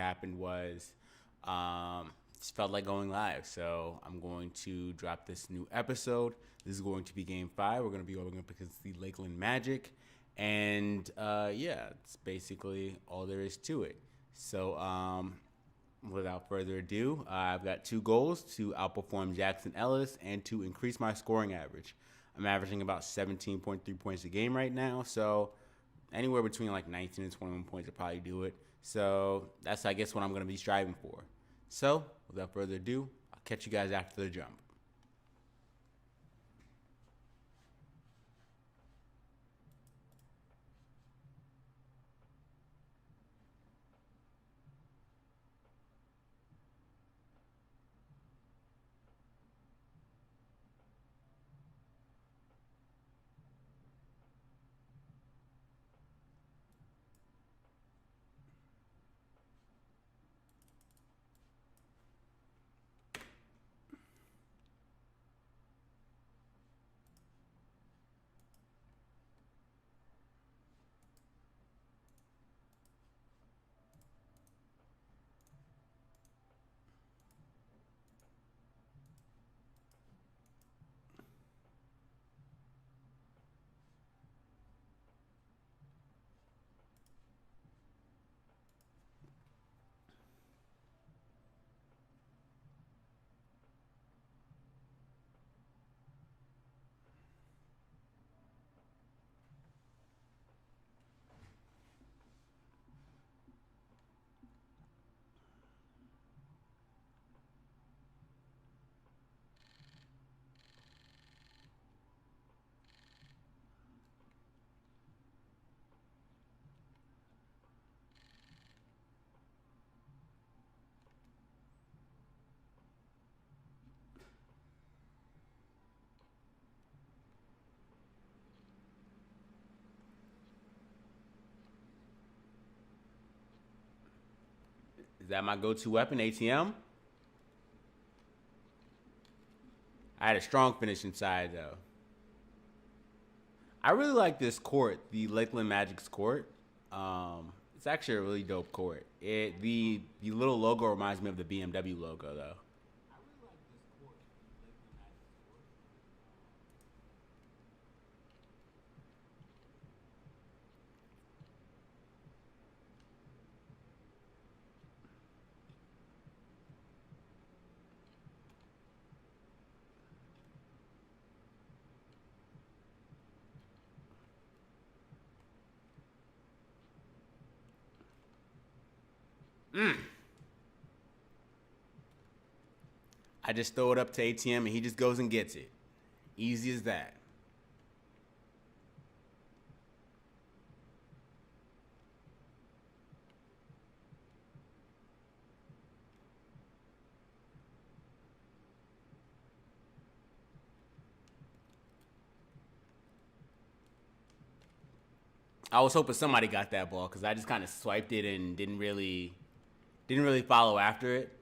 happened was just felt like going live. So I'm going to drop this new episode. This is going to be game 5. We're going to be going up against the Lakeland Magic. And yeah, it's basically all there is to it. So without further ado, I've got 2 goals: to outperform Jackson Ellis and to increase my scoring average. I'm averaging about 17.3 points a game right now, so anywhere between like 19 and 21 points to probably do it. So that's, I guess, what I'm going to be striving for. So without further ado, I'll catch you guys after the jump. Is that my go-to weapon, ATM? I had a strong finish inside, though. I really like this court, the Lakeland Magic's court. It's actually a really dope court. The little logo reminds me of the BMW logo, though. I just throw it up to ATM and he just goes and gets it. Easy as that. I was hoping somebody got that ball because I just kind of swiped it and didn't really follow after it.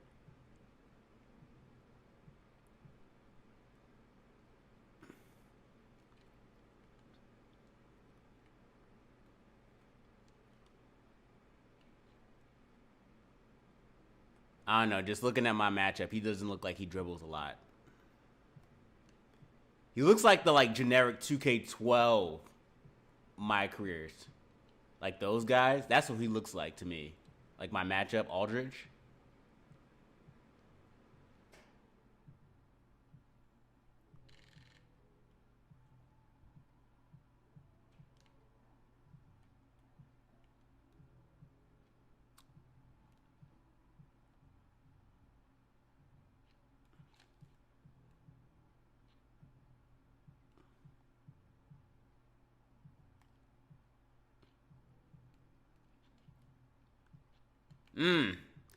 I don't know. Just looking at my matchup, he doesn't look like he dribbles a lot. He looks like the generic 2K12 my careers. Like those guys. That's what he looks like to me. Like my matchup, Aldridge.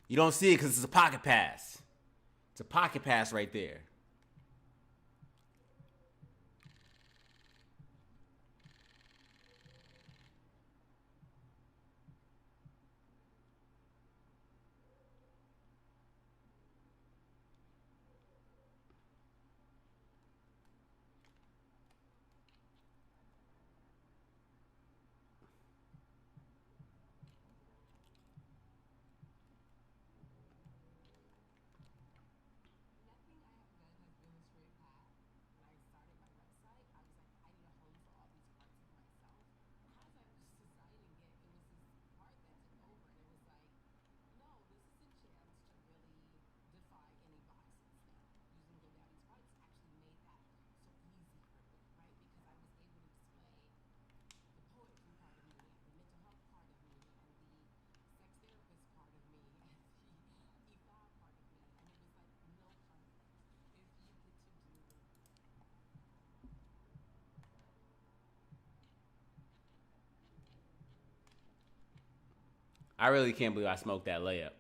You don't see it because it's a pocket pass. It's a pocket pass right there. I really can't believe I smoked that layup.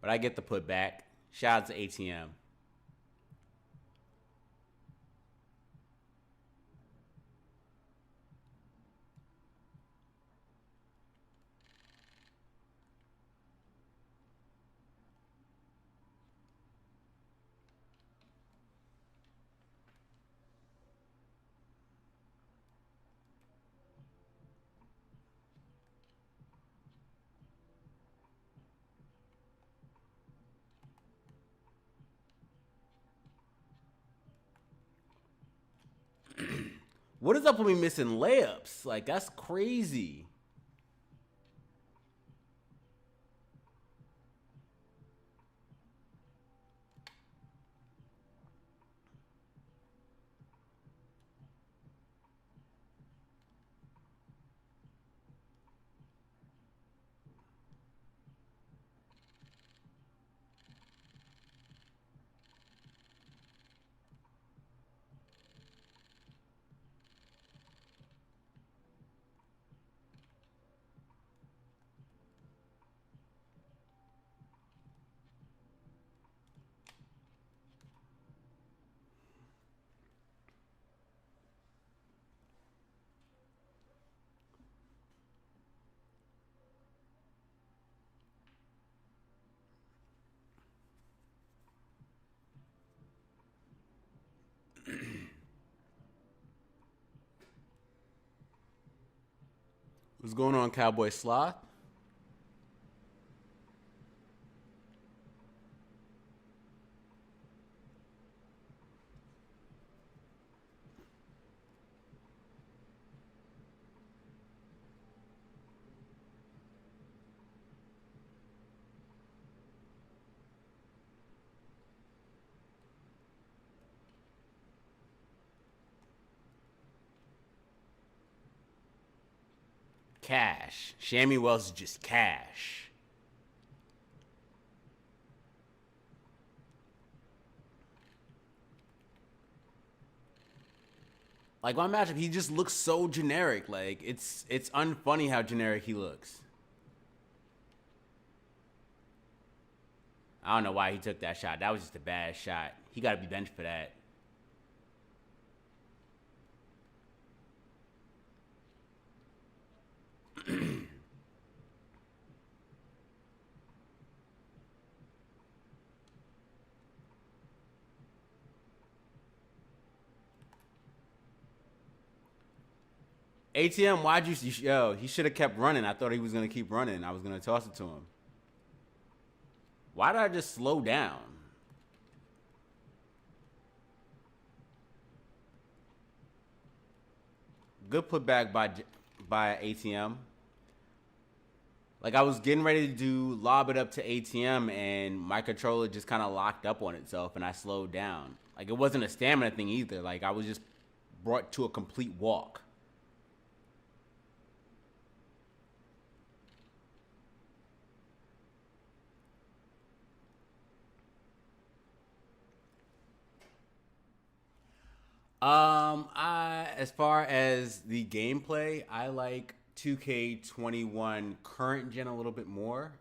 But I get the putback. Shout out to ATM. What is up with me missing layups? Like, that's crazy. What's going on, Cowboy Sloth? Cash. Shammy Wells is just cash. Like, my matchup, he just looks so generic. Like, it's unfunny how generic he looks. I don't know why he took that shot. That was just a bad shot. He got to be benched for that. ATM, why'd you? Yo, he should have kept running. I thought he was gonna keep running. I was gonna toss it to him. Why did I just slow down? Good putback by ATM. Like, I was getting ready to lob it up to ATM, and my controller just kind of locked up on itself, and I slowed down. Like, it wasn't a stamina thing either. Like, I was just brought to a complete walk. I as far as the gameplay, I like 2K21 current gen a little bit more.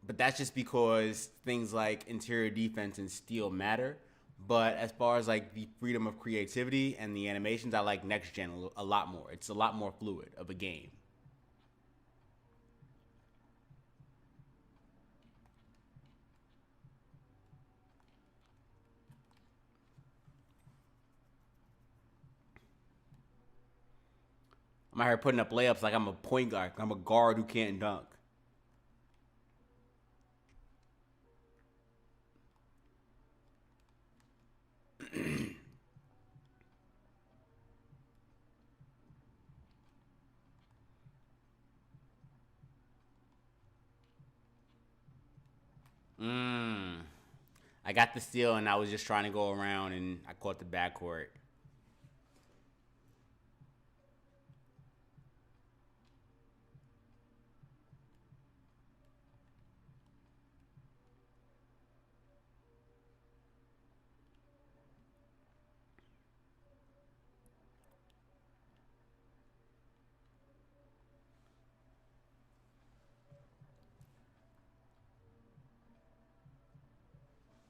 But that's just because things like interior defense and steal matter. But as far as like the freedom of creativity and the animations, I like next gen a lot more. It's a lot more fluid of a game. I'm out here putting up layups like I'm a point guard. I'm a guard who can't dunk. Mm. I got the steal and I was just trying to go around and I caught the backcourt.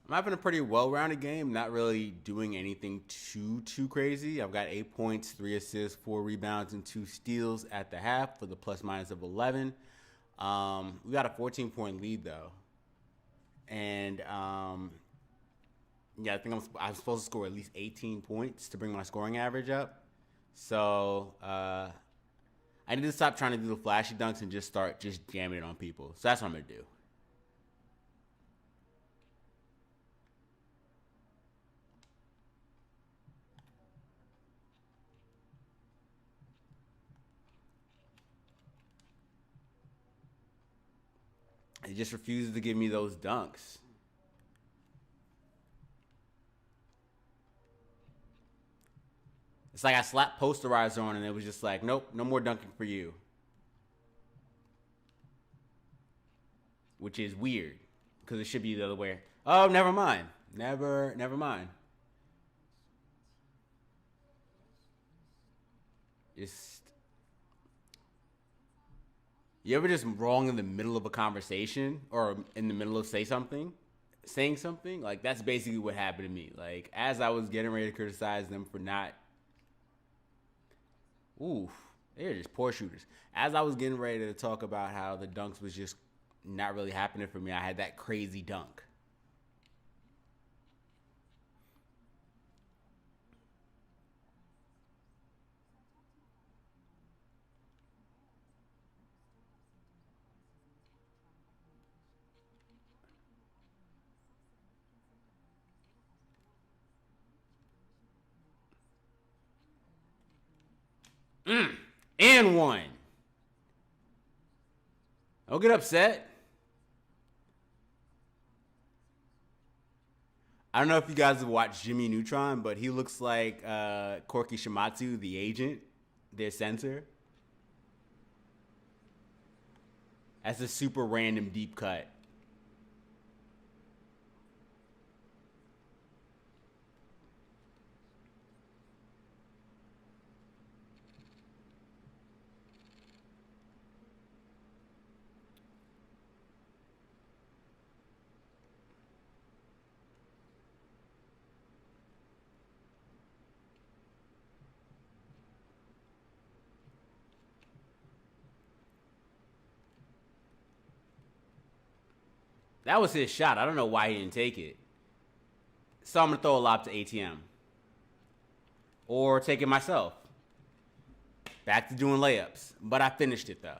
I'm having a pretty well-rounded game. Not really doing anything too crazy. I've got 8 points, 3 assists, 4 rebounds, and 2 steals at the half for the plus minus of 11. We got a 14-point lead though, and yeah, I think I'm supposed to score at least 18 points to bring my scoring average up. So I need to stop trying to do the flashy dunks and just start just jamming it on people. So that's what I'm gonna do. He just refuses to give me those dunks. It's like I slapped posterizer on and it was just like, nope, no more dunking for you. Which is weird because it should be the other way. Oh, never mind. Never mind. Just, you ever just wrong in the middle of a conversation or in the middle of saying something? Like that's basically what happened to me. Like as I was getting ready to criticize them for not, oof, they're just poor shooters. As I was getting ready to talk about how the dunks was just not really happening for me, I had that crazy dunk. And one. Don't get upset. I don't know if you guys have watched Jimmy Neutron, but he looks like Corky Shimatsu, the agent, their censor. That's a super random deep cut. That was his shot. I don't know why he didn't take it. So I'm going to throw a lob to ATM. Or take it myself. Back to doing layups. But I finished it, though.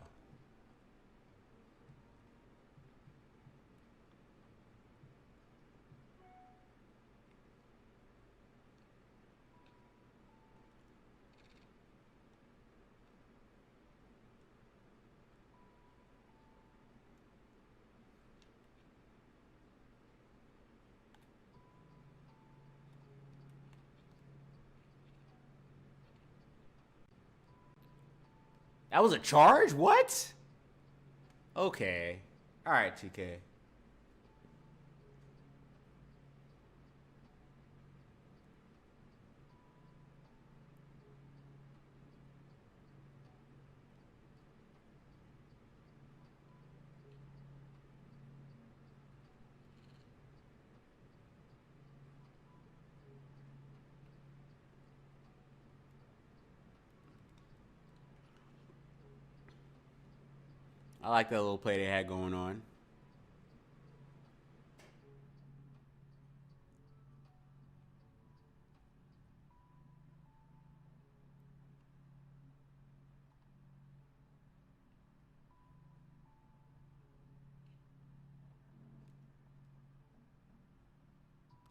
That was a charge? What? Okay. All right, TK. I like that little play they had going on.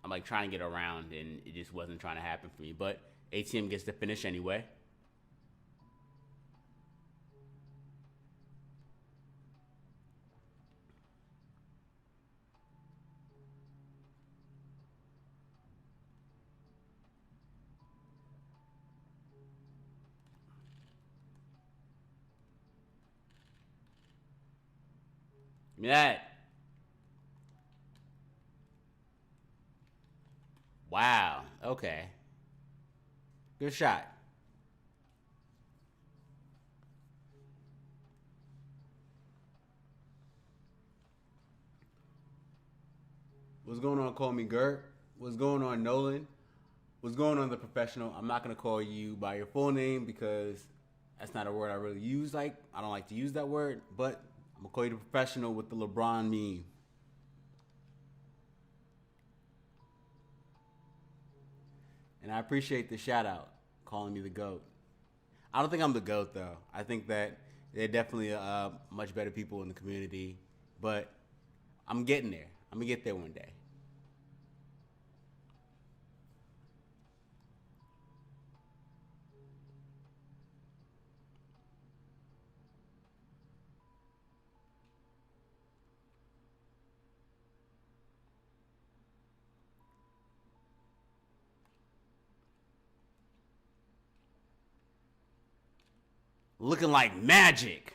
I'm like trying to get around, and it just wasn't trying to happen for me. But ATM gets the finish anyway. Give me that. Wow. Okay. Good shot. What's going on? Call me Gert. What's going on, Nolan? What's going on, the professional? I'm not gonna call you by your full name because that's not a word I really use. Like, I don't like to use that word, but I'm gonna call you the professional with the LeBron meme. And I appreciate the shout out, calling me the GOAT. I don't think I'm the GOAT though. I think that there are definitely much better people in the community, but I'm getting there. I'm gonna get there one day. Looking like magic.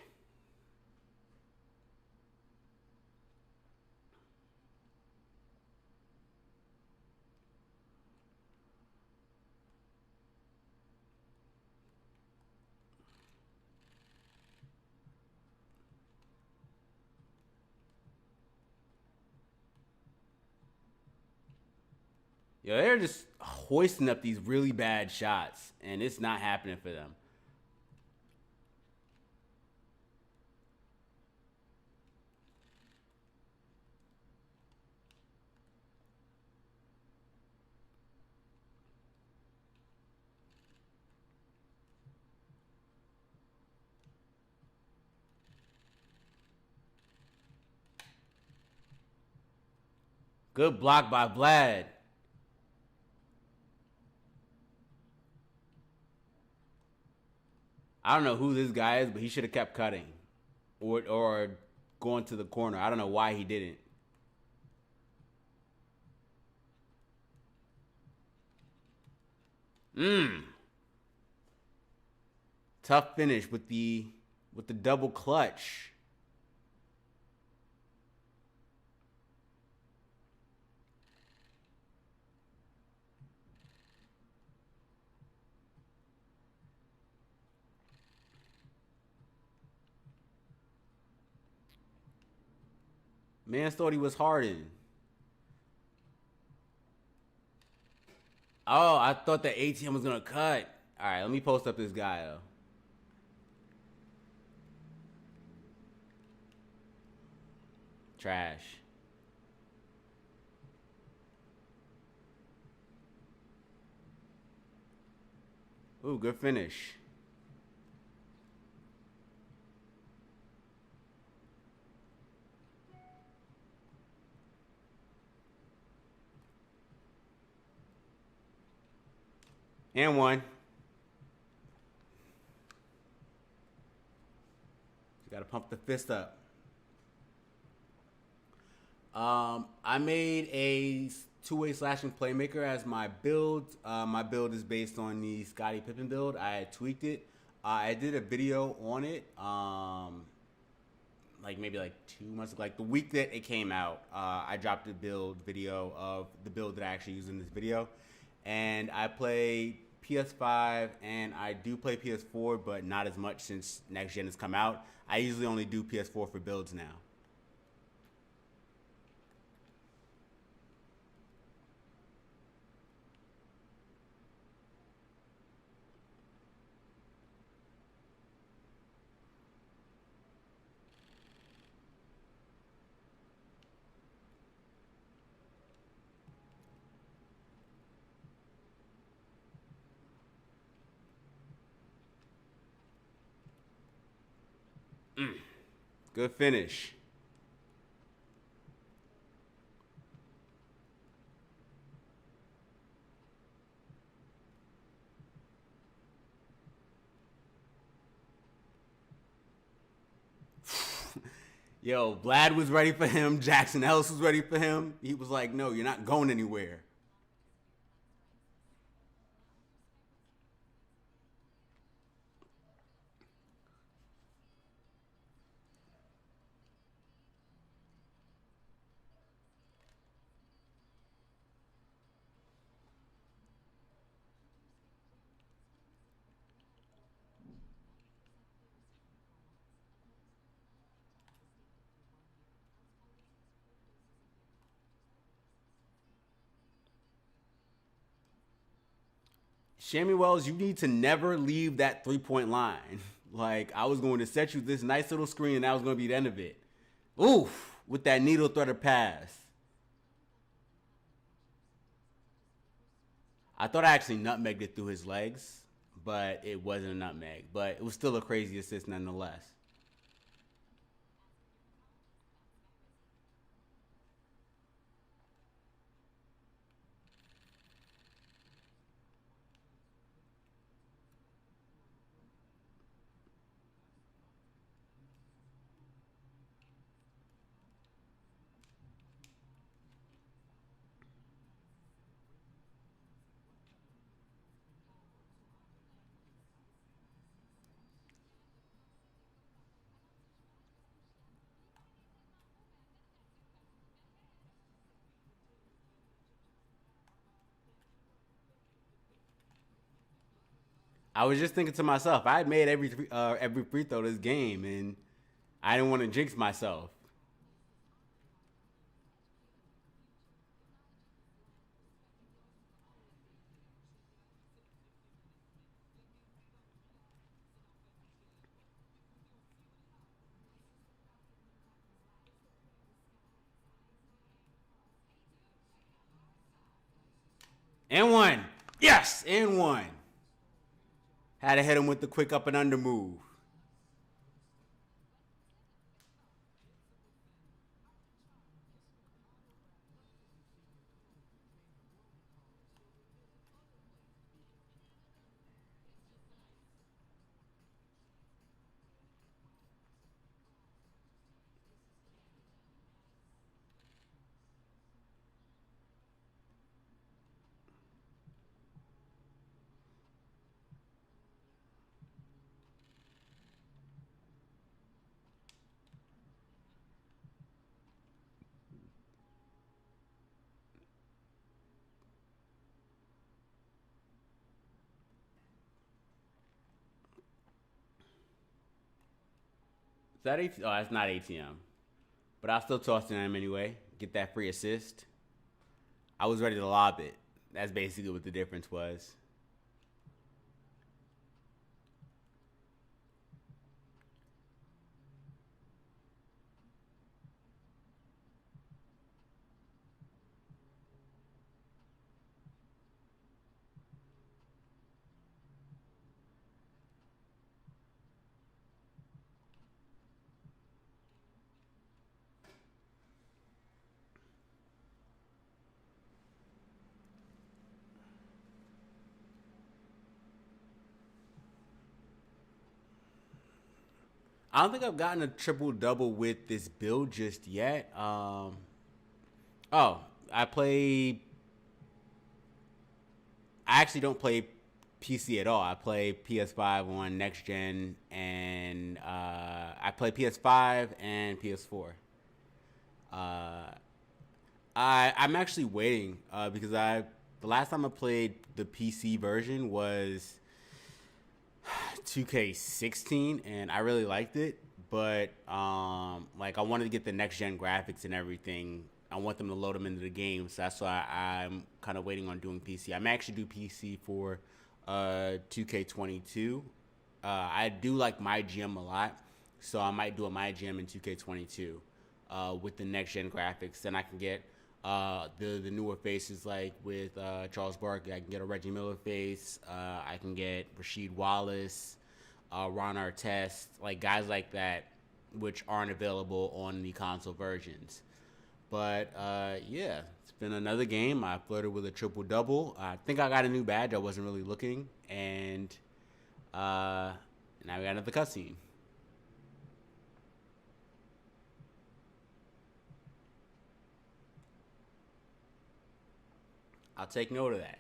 Yo, they're just hoisting up these really bad shots, and it's not happening for them. Good block by Vlad. I don't know who this guy is, but he should have kept cutting, or going to the corner. I don't know why he didn't. Mmm. Tough finish with the double clutch. Man thought he was Harden. Oh, I thought the ATM was gonna cut. All right, let me post up this guy though. Trash. Ooh, good finish. And one. You gotta pump the fist up. I made a two-way slashing playmaker as my build. My build is based on the Scottie Pippen build. I tweaked it. I did a video on it. Like maybe like 2 months ago, like the week that it came out. I dropped a build video of the build that I actually used in this video, and I play PS5 and I do play PS4, but not as much since next gen has come out. I usually only do PS4 for builds now. Good finish. Yo, Vlad was ready for him. Jackson Ellis was ready for him. He was like, no, you're not going anywhere. Shammy Wells, you need to never leave that 3 point line. Like, I was going to set you this nice little screen, and that was going to be the end of it. Oof, with that needle threaded pass. I thought I actually nutmegged it through his legs, but it wasn't a nutmeg. But it was still a crazy assist nonetheless. I was just thinking to myself, I had made every free throw this game, and I didn't want to jinx myself. And one. Yes, and one. Had to hit him with the quick up and under move. Is that ATM? Oh, that's not ATM. But I'll still toss it to him anyway. Get that free assist. I was ready to lob it. That's basically what the difference was. I don't think I've gotten a triple double with this build just yet. Oh, I play. I actually don't play PC at all. I play PS5 on next gen, and I play PS5 and PS4. Uh, I'm actually waiting because I the last time I played the PC version was 2K16, and I really liked it. But like I wanted to get the next gen graphics and everything. I want them to load them into the game, so that's why I'm kind of waiting on doing PC. I may actually do PC for 2K22. I do like my GM a lot, so I might do a my GM in 2K22 with the next gen graphics. Then I can get the newer faces like with Charles Barkley. I can get a Reggie Miller face. I can get Rasheed Wallace, Ron Artest, like guys like that, which aren't available on the console versions. But yeah, it's been another game. I flirted with a triple double. I think I got a new badge. I wasn't really looking, and now we got another cutscene. I'll take note of that.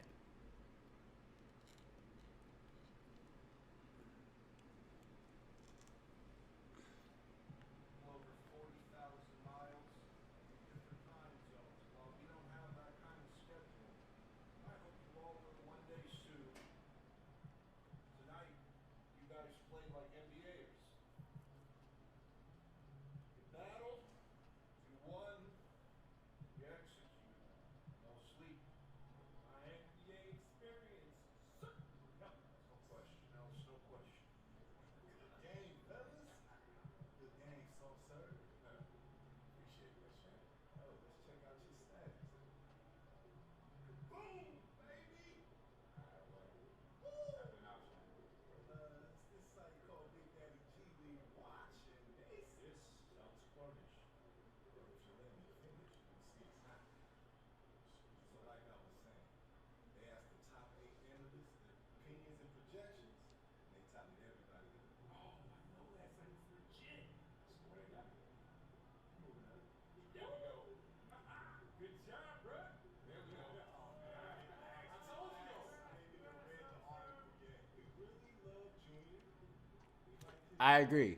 I agree.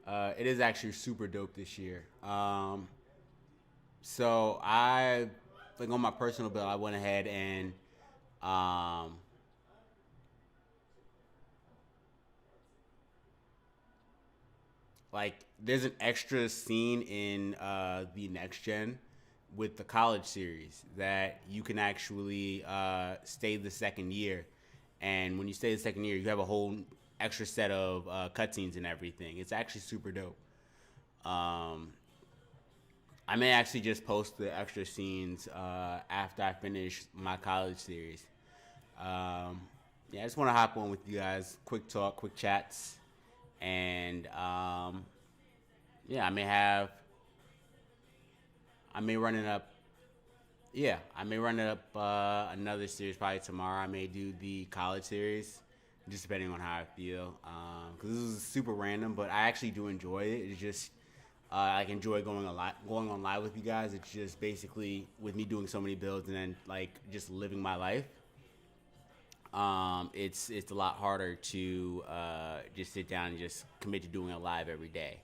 It is actually super dope this year. So I like on my personal bill, I went ahead and um, like there's an extra scene in the next gen with the college series that you can actually stay the second year, and when you stay the second year, you have a whole extra set of cutscenes and everything. It's actually super dope. Um, I may actually just post the extra scenes after I finish my college series. Um, yeah, I just want to hop on with you guys, quick talk, quick chats, and yeah, I may run it up. Yeah, I may run it up another series probably tomorrow. I may do the college series, just depending on how I feel. Because this is super random, but I actually do enjoy it. It's just I enjoy going on live with you guys. It's just basically with me doing so many builds and then like just living my life. It's a lot harder to just sit down and just commit to doing it live every day.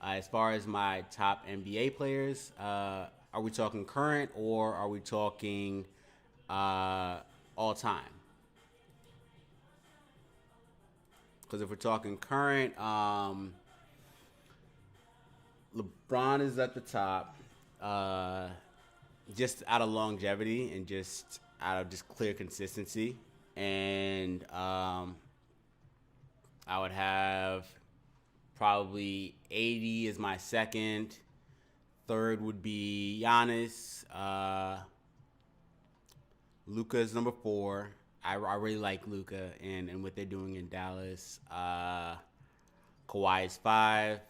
As far as my top NBA players, are we talking current or are we talking all time? Because if we're talking current, LeBron is at the top, uh, just out of longevity and just out of just clear consistency. And I would have probably 80 is my second. Third would be Giannis. Luka is number four. I really like Luka and what they're doing in Dallas. Kawhi is five.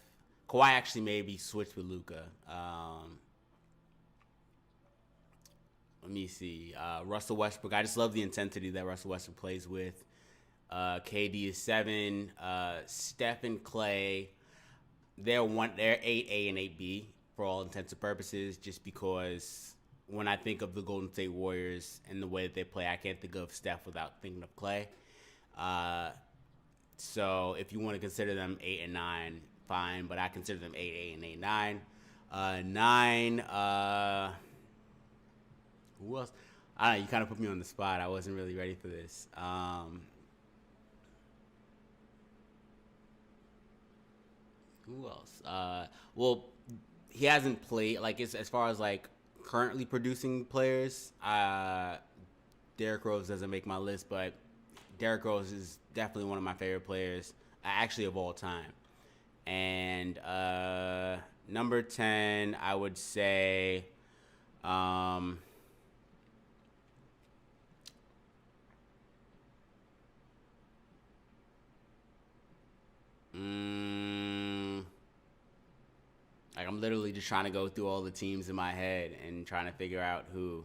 Kawhi actually maybe switched with Luka. Let me see. Russell Westbrook. I just love the intensity that Russell Westbrook plays with. KD is seven. Steph and Clay. They're 8A and 8B for all intents and purposes. Just because when I think of the Golden State Warriors and the way that they play, I can't think of Steph without thinking of Clay. So if you want to consider them 8 and 9, fine. But I consider them 8A and 8-9. Nine. Who else? I don't know. You kind of put me on the spot. I wasn't really ready for this. Who else? Well, he hasn't played like as far as like currently producing players. Derrick Rose doesn't make my list, but Derrick Rose is definitely one of my favorite players, actually of all time. And number 10, I would say. Um, like I'm literally just trying to go through all the teams in my head and trying to figure out who.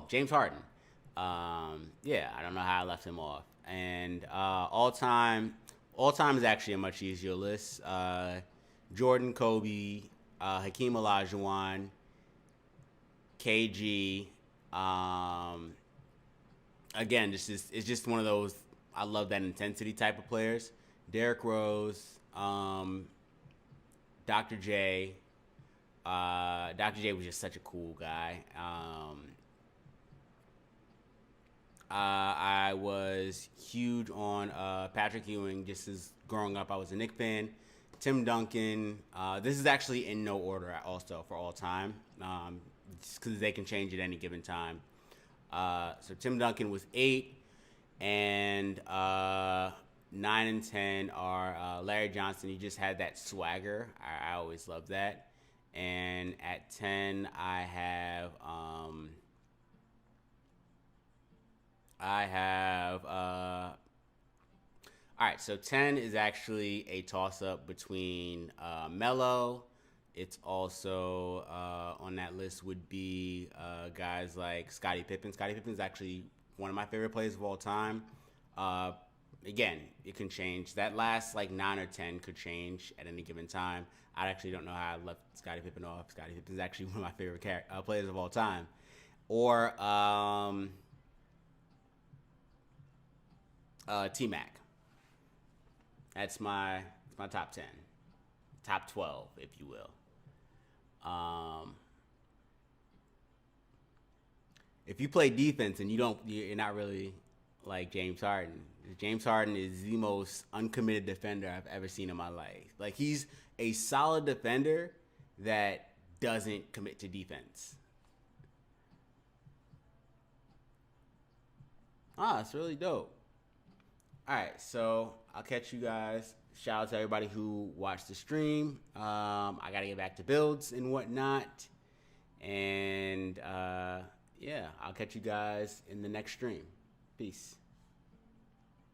James Harden. Yeah, I don't know how I left him off. And all time is actually a much easier list. Jordan, Kobe, Hakeem Olajuwon, KG. Um, Again, it's just one of those. I love that intensity type of players. Derrick Rose, Dr. J. Dr. J was just such a cool guy. I was huge on Patrick Ewing just as growing up. I was a Knicks fan. Tim Duncan. This is actually in no order also for all time, because they can change at any given time. So Tim Duncan was 8, and 9 and 10 are Larry Johnson. He just had that swagger. I always loved that. And at 10, I have all right, so 10 is actually a toss-up between Melo. It's also on that list would be guys like Scottie Pippen. Scottie Pippen is actually one of my favorite players of all time. Again, it can change. That last like 9 or 10 could change at any given time. I actually don't know how I left Scottie Pippen off. Scottie Pippen is actually one of my favorite players of all time. Or T Mac. That's my top 10, top 12, if you will. If you play defense and you're not really like James Harden. James Harden is the most uncommitted defender I've ever seen in my life. Like, he's a solid defender that doesn't commit to defense. It's really dope. All right, so I'll catch you guys. Shout out to everybody who watched the stream. I got to get back to builds and whatnot. And, yeah, I'll catch you guys in the next stream. Peace.